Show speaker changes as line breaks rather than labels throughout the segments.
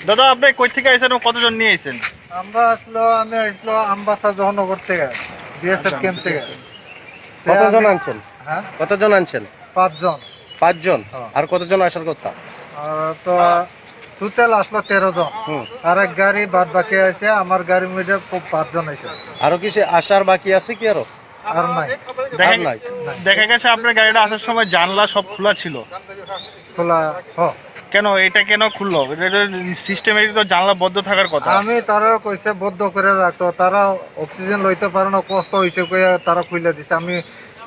দাদা আপনি কই থেকে আইছেন ও কতজন নিয়ে আইছেন?
আমি আসলো আমবাসা জহনগর থেকে, বিএসএফ ক্যাম্প থেকে।
কতজন আনছেন?
হ্যাঁ,
কতজন আনছেন?
5 জন।
5 জন।
হ্যাঁ।
আর কতজন আসার কথা?
তো টোটাল আসলো 13 জন। আর এক গাড়ি বাদ বাকি আছে, আমার গাড়ির মধ্যে 5 জন আছে।
আরো কি আসার বাকি আছে কি আরো?
আর নাই,
আর নাই।
দেখা গেছে আপনার গাড়িটা আসার সময় জানলা সব খোলা ছিল।
খোলা।
কেন এটা কেন খুললো? সিস্টেমেটিক তো জানলা বন্ধ থাকার কথা।
আমি তারা কইছে বদ্ধ করে রাখতো, তারা অক্সিজেন লইতে পারে না, কষ্ট হয়েছে কইয়া তারা খুলে দিছে। আমি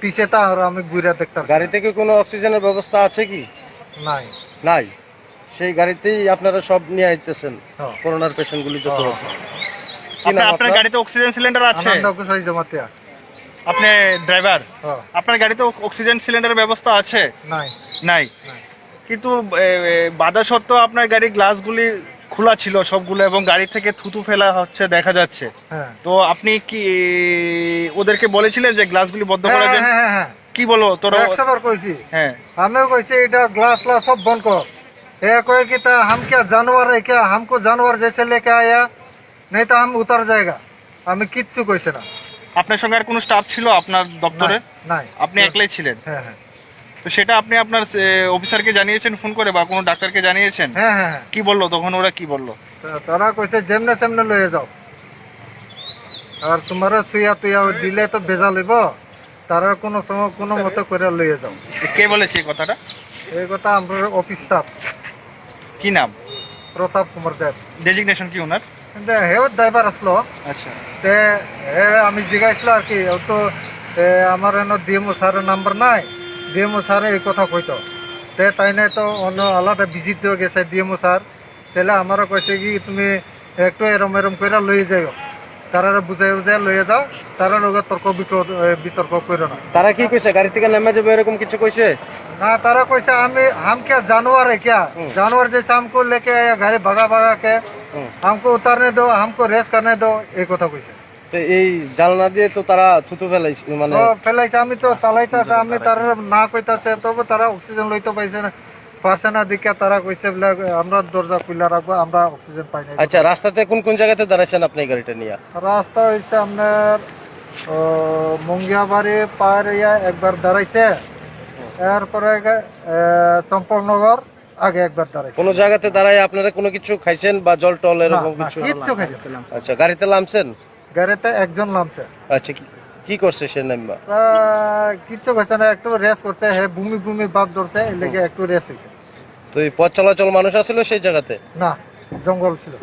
পিছে তা আর আমি ঘুরে দেখতাম।
গাড়ি থেকে কোনো অক্সিজেনের ব্যবস্থা আছে কি?
নাই।
নাই। সেই গাড়িতেই আপনারা সব নিয়ে আইতেছেন
হ্যাঁ।
করোনার পেশেন্ট গুলি যত
হ্যাঁ।
আছে। কি নাম
আপনার গাড়িতে অক্সিজেন সিলিন্ডার আছে? আপনি ড্রাইভার? আপনার গাড়িতে অক্সিজেন সিলিন্ডারের ব্যবস্থা আছে?
নাই।
নাই। কিন্তু বাধা সত্ত্বেও আপনার গাড়ির গ্লাসগুলি খোলা ছিল সবগুলো এবং গাড়ি থেকে থুতু ফেলা হচ্ছে দেখা যাচ্ছে। তো আপনি কি ওদেরকে বলেছিলেন যে গ্লাসগুলি বন্ধ করার জন্য?
হ্যাঁ।
কি বলো তোরা?
100 বার কইছি।
হ্যাঁ,
আমিও কইছি এটা গ্लास सब बंद कर। ये कोई कि हम क्या जानवर है क्या? हमको जानवर जैसे लेके आया, नहीं तो हम उतर जाएगा। আমি কিচ্ছু কইছে না।
আপনার সঙ্গে আর কোনো স্টাফ ছিল আপনার দপ্তরে?
নাই।
আপনি একলাই ছিলেন?
হ্যাঁ।
তো সেটা আপনি আপনার অফিসারকে জানিয়েছেন ফোন করে বা কোনো ডাক্তারকে জানিয়েছেন?
হ্যাঁ।
কি বললো তখন ওরা কি বললো?
তারা কইছে যেমনে সেমনে লয়ে যাও, আর তোমারা সুইয়া তুইয়া দিলে তো ভেজা লইব, তারা কোনো সময় কোনো মতো করে লয়ে যাও।
কে বলেছে এই কথাটা?
এই কথা আমার অফিস স্টাফ।
কি নাম?
প্রতাপ কুমার দেব।
ডেজিগনেশন কি ওনার?
হেও ড্রাইভার আসলো।
আচ্ছা।
তে আমি জিজ্ঞাসলো আর কি, ও তো আমার এনে ডিএমও স্যারের নাম্বার নাই, ডিএমও স্যার এই কথা কইতো। তে তাই নাই তো অন্য আলাদা ভিজিট দিয়ে গেছে ডিএমও স্যার। তাহলে আমারও কইছে কি তুমি একটু এরম করে লয়ে যাও, তারা বুঝাই লয়ে যাও, তারা লোক বিতর্ক করো না।
তারা কি কইছে? গাড়ি থেকে নেমে যাবে এরকম কিছু কইছে
না? তারা কইছে हम क्या जानवर है क्या? जानवर जैसे हमको लेके आया गाड़ी भगा के, हमको उतारने दो, हमको रेस करने दो, এই কথা কইছে।
তো এই জানলা দিয়ে তো তারা থুতু ফেলাইছে, মানে
ফেলাইছে। আমি তো চালাইতেছে, আমি তারা না কইতাছে, তবে তারা অক্সিজেন লইতে পারছে না দিকে তারা কইছে বলে আমরা দরজা খুলে রাখবো, আমরা অক্সিজেন পাই না।
আচ্ছা, রাস্তাতে কোন কোন জায়গাতে দাঁড়াইছেন আপনি এই গাড়িটা নিয়ে?
রাস্তা হইছে আপনার মঙ্গিয়াবাড়ি পার একবার দাঁড়াইছে, এরপরে চম্পকনগর আগে একবার দাঁড়াইছে।
কোন জায়গাতে দাঁড়ায় আপনারা কোনো কিছু খাইছেন বা জল টল এরকম কিছু?
কিচ্ছু খাইছে।
আচ্ছা, গাড়িতে নামছেন?
গাড়িতে একজন নামছে।
আচ্ছা, কি করছে সে নামবা?
কিচ্ছু খাইছে না, একটু রেস্ট করছে। হ্যাঁ, ভূমি ভাব ধরছে, এর লেগে একটু রেস্ট হয়েছে।
তো এই পথ চলাচল মানুষ আসলে সেই জায়গাতে?
না, জঙ্গল ছিল।